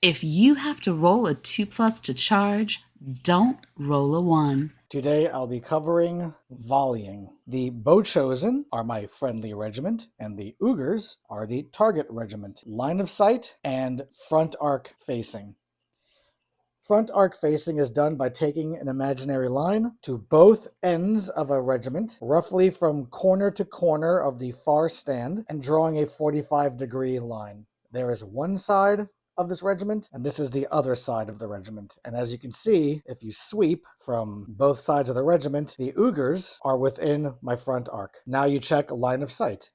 If you have to roll a 2+ to charge, don't roll a 1. Today I'll be covering volleying. The Bow-Chosen are my friendly regiment, and the Ugars are the target regiment. Line of sight and front arc facing. Front arc facing is done by taking an imaginary line to both ends of a regiment, roughly from corner to corner of the far stand, and drawing a 45-degree line. There is one side of this regiment, and this is the other side of the regiment. And as you can see, if you sweep from both sides of the regiment, the Ugars are within my front arc. Now you check line of sight.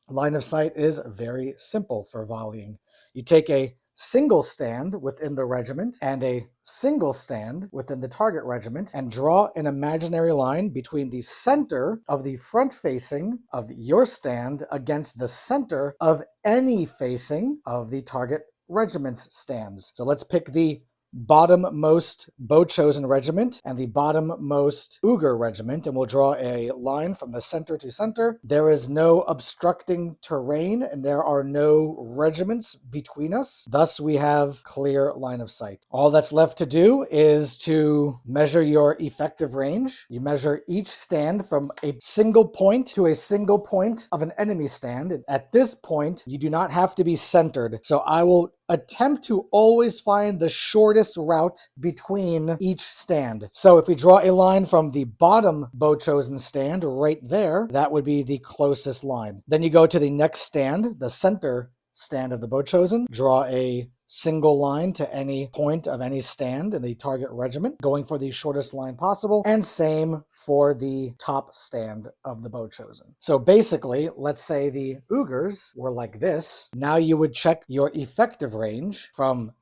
Line of sight is very simple for volleying. You take a single stand within the regiment and a single stand within the target regiment and draw an imaginary line between the center of the front facing of your stand against the center of any facing of the target regiment's stands. So let's pick the bottommost Bow-Chosen regiment and the bottommost Ugar regiment, and we'll draw a line from the center to center. There is no obstructing terrain and there are no regiments between us. Thus, we have clear line of sight. All that's left to do is to measure your effective range. You measure each stand from a single point to a single point of an enemy stand. At this point, you do not have to be centered. So I will attempt to always find the shortest route between each stand. So if we draw a line from the bottom Bow-Chosen stand right there, that would be the closest line. Then you go to the next stand, the center stand of the Bow-Chosen, draw a single line to any point of any stand in the target regiment, going for the shortest line possible, and same for the top stand of the Bow-Chosen. So basically, let's say the Ugars were like this. Now you would check your effective range from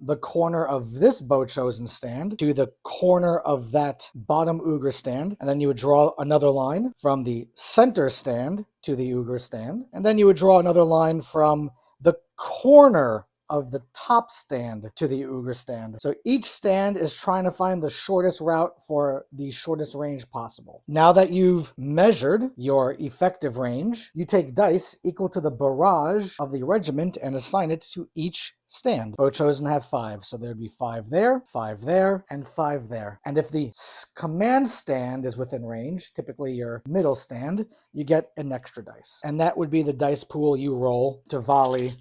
the corner of this Bow-Chosen stand to the corner of that bottom Ugar stand, and then you would draw another line from the center stand to the Ugar stand, and then you would draw another line from the corner of the top stand to the Ugar stand. So each stand is trying to find the shortest route for the shortest range possible. Now that you've measured your effective range, you take dice equal to the barrage of the regiment and assign it to each stand. Bow-Chosen have 5, so there'd be 5 there, 5 there, and 5 there. And if the command stand is within range, typically your middle stand, you get an extra dice. And that would be the dice pool you roll to volley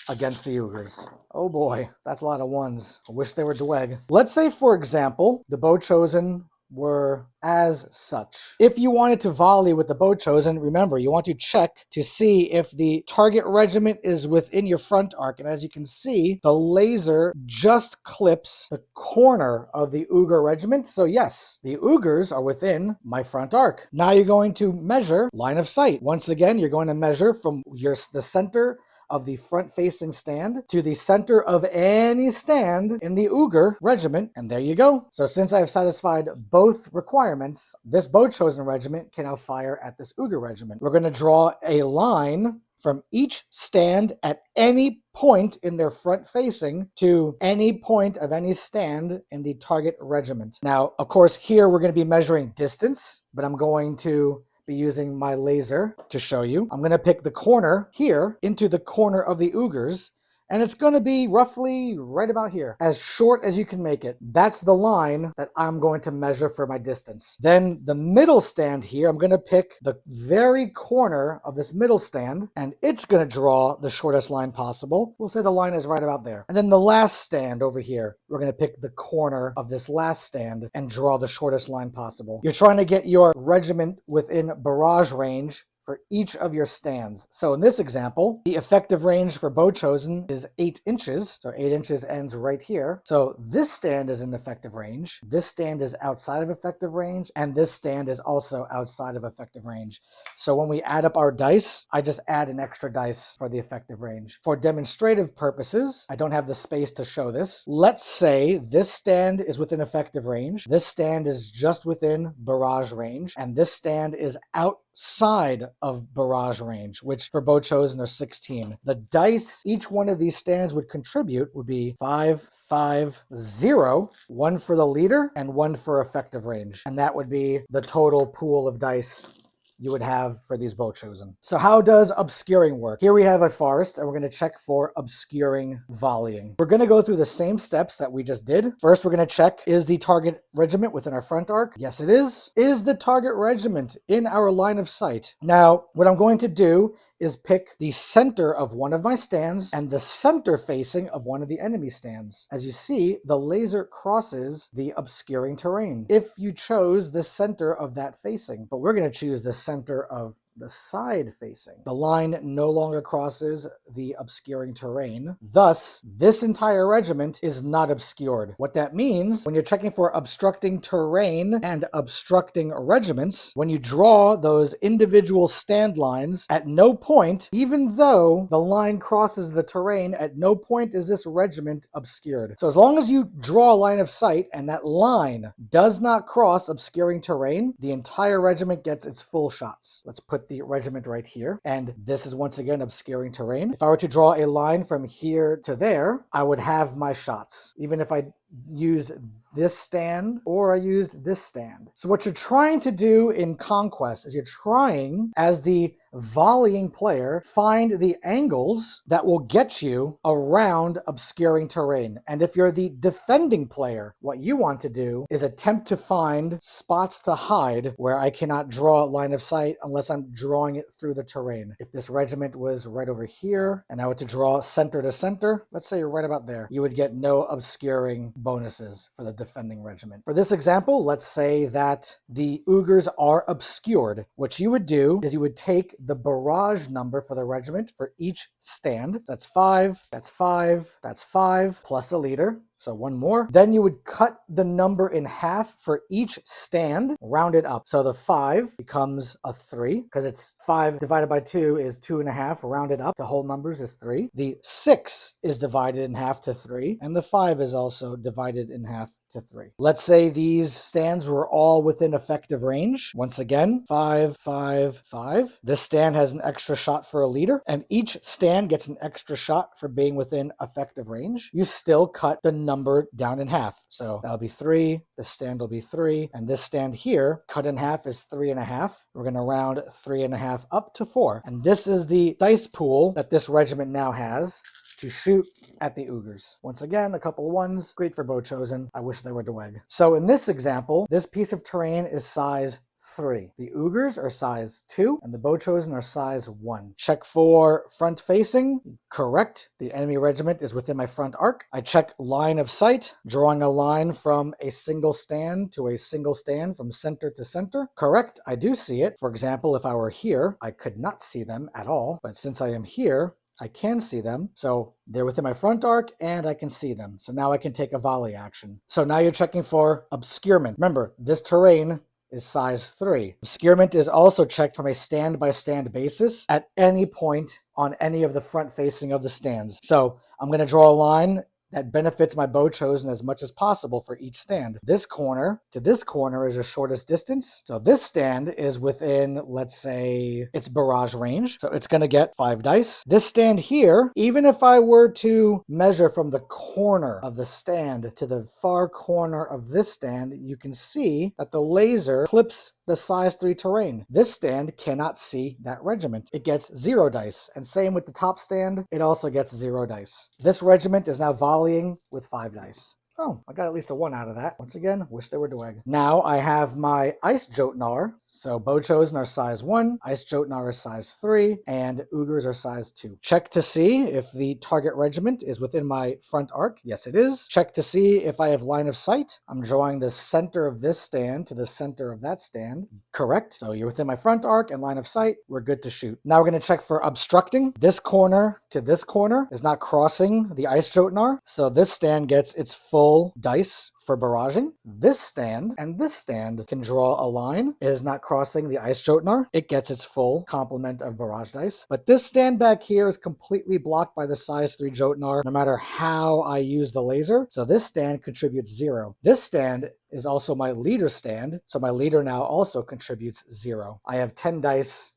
against the Ugars. Oh boy, that's a lot of ones. I wish they were Dweg. Let's say, for example, the Bow-Chosen were as such. If you wanted to volley with the Bow-Chosen, remember, you want to check to see if the target regiment is within your front arc. And as you can see, the laser just clips the corner of the Ugar regiment. So yes, the Ugars are within my front arc. Now you're going to measure line of sight. Once again, you're going to measure from the center of the front-facing stand to the center of any stand in the Ugar regiment, and there you go. So since I have satisfied both requirements, this Bow-Chosen regiment can now fire at this Ugar regiment. We're going to draw a line from each stand at any point in their front facing to any point of any stand in the target regiment. Now, of course, here we're going to be measuring distance, but I'm going to be using my laser to show you. I'm going to pick the corner here into the corner of the Ugars, and it's going to be roughly right about here, as short as you can make it. That's the line that I'm going to measure for my distance. Then the middle stand here, I'm going to pick the very corner of this middle stand, and it's going to draw the shortest line possible. We'll say the line is right about there. And then the last stand over here, we're going to pick the corner of this last stand and draw the shortest line possible. You're trying to get your regiment within barrage range for each of your stands. So in this example, the effective range for Bow-Chosen is 8 inches. So 8 inches ends right here. So this stand is in effective range. This stand is outside of effective range. And this stand is also outside of effective range. So when we add up our dice, I just add an extra dice for the effective range. For demonstrative purposes, I don't have the space to show this. Let's say this stand is within effective range. This stand is just within barrage range. And this stand is outside of barrage range, which for Bow-Chosen are 16. The dice each one of these stands would contribute would be 5, 5, 0, 1 for the leader and 1 for effective range. And that would be the total pool of dice you would have for these bow chosen. So how does obscuring work? Here we have a forest, and we're going to check for obscuring volleying. We're going to go through the same steps that we just did. First, we're going to check, is the target regiment within our front arc? Yes, it is. Is the target regiment in our line of sight? Now, what I'm going to do is pick the center of one of my stands and the center facing of one of the enemy stands. As you see, the laser crosses the obscuring terrain if you chose the center of that facing, but we're going to choose the center of the side facing. The line no longer crosses the obscuring terrain. Thus, this entire regiment is not obscured. What that means, when you're checking for obstructing terrain and obstructing regiments, when you draw those individual stand lines, at no point, even though the line crosses the terrain, at no point is this regiment obscured. So as long as you draw a line of sight and that line does not cross obscuring terrain, the entire regiment gets its full shots. Let's put the regiment right here, and this is once again obscuring terrain. If I were to draw a line from here to there, I would have my shots, even if I used this stand or I used this stand. So what you're trying to do in Conquest is you're trying, as the volleying player, find the angles that will get you around obscuring terrain. And if you're the defending player, what you want to do is attempt to find spots to hide where I cannot draw a line of sight unless I'm drawing it through the terrain. If this regiment was right over here and I were to draw center to center, let's say right about there, you would get no obscuring bonuses for the defending regiment. For this example, let's say that the Uyghurs are obscured. What you would do is you would take the barrage number for the regiment for each stand. That's 5, that's 5, that's 5, plus a leader. So one more. Then you would cut the number in half for each stand, round it up. So the 5 becomes a 3, because it's 5 divided by 2 is 2.5, rounded up to whole numbers is 3. The 6 is divided in half to 3, and the 5 is also divided in half to 3. Let's say these stands were all within effective range. Once again, 5, 5, 5. This stand has an extra shot for a leader, and each stand gets an extra shot for being within effective range. You still cut the number down in half. So that'll be 3, this stand will be 3, and this stand here, cut in half, is 3.5. We're going to round 3.5 up to 4. And this is the dice pool that this regiment now has to shoot at the Uyghurs. Once again, a couple of 1s, great for bow chosen. I wish they were Dweg. So in this example, this piece of terrain is size 3. The Uyghurs are size 2, and the bow chosen are size 1. Check for front facing. Correct. The enemy regiment is within my front arc. I check line of sight, drawing a line from a single stand to a single stand from center to center. Correct. I do see it. For example, if I were here, I could not see them at all, but since I am here, I can see them. So they're within my front arc and I can see them. So now I can take a volley action. So now you're checking for obscurement. Remember, this terrain is size 3. Obscurement is also checked from a stand-by-stand basis at any point on any of the front facing of the stands. So I'm going to draw a line that benefits my bow chosen as much as possible for each stand. This corner to this corner is the shortest distance. So this stand is within, let's say, its barrage range. So it's going to get 5 dice. This stand here, even if I were to measure from the corner of the stand to the far corner of this stand, you can see that the laser clips the size 3 terrain. This stand cannot see that regiment. It gets 0 dice. And same with the top stand, it also gets 0 dice. This regiment is now volleying with 5 dice. Oh, I got at least a 1 out of that. Once again, wish they were Dweg. Now I have my Ice Jotnar. So bow chosen are size 1, Ice Jotnar is size 3, and Uyghurs are size 2. Check to see if the target regiment is within my front arc. Yes, it is. Check to see if I have line of sight. I'm drawing the center of this stand to the center of that stand. Correct. So you're within my front arc and line of sight. We're good to shoot. Now we're going to check for obstructing. This corner to this corner is not crossing the Ice Jotnar. So this stand gets its full dice for barraging. This stand and this stand can draw a line. It is not crossing the Ice Jotnar. It gets its full complement of barrage dice. But this stand back here is completely blocked by the size 3 Jotnar, no matter how I use the laser. So this stand contributes 0. This stand is also my leader stand, so my leader now also contributes 0. I have 10 dice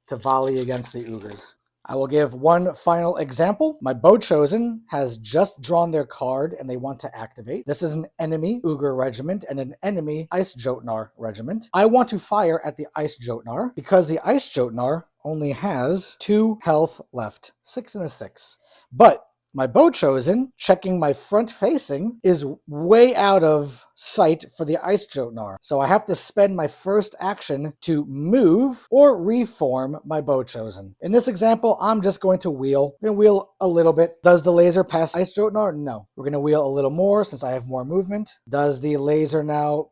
to volley against the Uyghurs. I will give one final example. My Bow Chosen has just drawn their card and they want to activate. This is an enemy Uger regiment and an enemy Ice Jotnar regiment. I want to fire at the Ice Jotnar because the Ice Jotnar only has 2 health left, 6 and a 6. But my Bow Chosen, checking my front facing, is way out of sight for the Ice Jotnar. So I have to spend my first action to move or reform my Bow Chosen. In this example, I'm just going to wheel. I'm going to wheel a little bit. Does the laser pass Ice Jotnar? No. We're going to wheel a little more since I have more movement. Does the laser now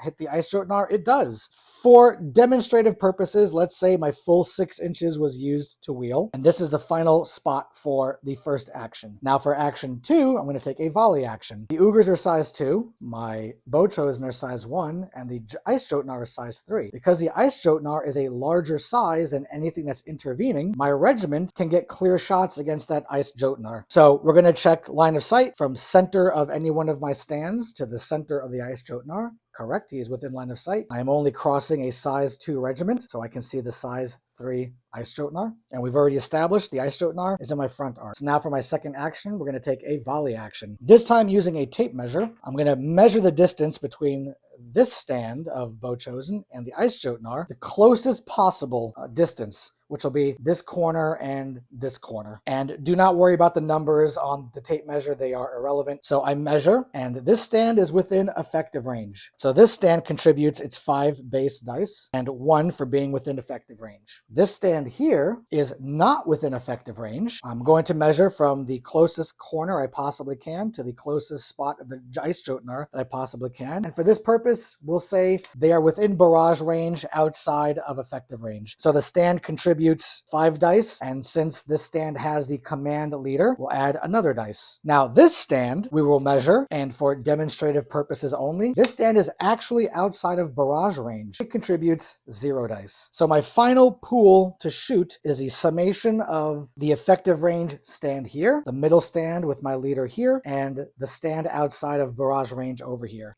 hit the Ice Jotnar? It does. For demonstrative purposes, let's say my full 6 inches was used to wheel, and this is the final spot for the first action. Now for action 2, I'm going to take a volley action. The Ugers are size 2, my Bow Chosen are size 1, and the Ice Jotnar is size 3. Because the Ice Jotnar is a larger size than anything that's intervening, my regiment can get clear shots against that Ice Jotnar. So we're going to check line of sight from center of any one of my stands to the center of the Ice Jotnar. Correct, he is within line of sight. I am only crossing a size 2 regiment, so I can see the size 3 Ice Jotnar. And we've already established the Ice Jotnar is in my front arc. So now for my second action, we're going to take a volley action. This time using a tape measure, I'm going to measure the distance between this stand of Bow Chosen and the Ice Jotnar, the closest possible distance, which will be this corner and this corner. And do not worry about the numbers on the tape measure. They are irrelevant. So I measure, and this stand is within effective range. So this stand contributes its 5 base dice and 1 for being within effective range. This stand here is not within effective range. I'm going to measure from the closest corner I possibly can to the closest spot of the Ice Jotnar that I possibly can. And for this purpose, we'll say they are within barrage range outside of effective range. So the stand contributes 5 dice, and since this stand has the command leader, we'll add another dice. Now this stand we will measure, and for demonstrative purposes only, this stand is actually outside of barrage range. It contributes 0 dice. So my final pool to shoot is the summation of the effective range stand here, the middle stand with my leader here, and the stand outside of barrage range over here.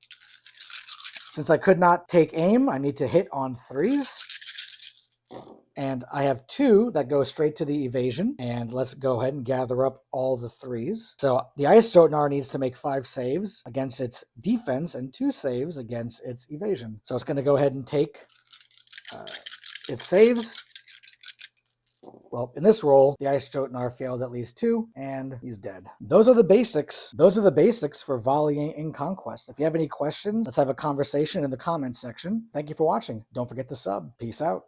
Since I could not take aim, I need to hit on 3s. And I have 2 that go straight to the evasion. And let's go ahead and gather up all the 3s. So the Ice Jotnar needs to make 5 saves against its defense and 2 saves against its evasion. So it's going to go ahead and take its saves. Well, in this roll, the Ice Jotnar failed at least 2, and he's dead. Those are the basics. Those are the basics for volleying in Conquest. If you have any questions, let's have a conversation in the comments section. Thank you for watching. Don't forget to sub. Peace out.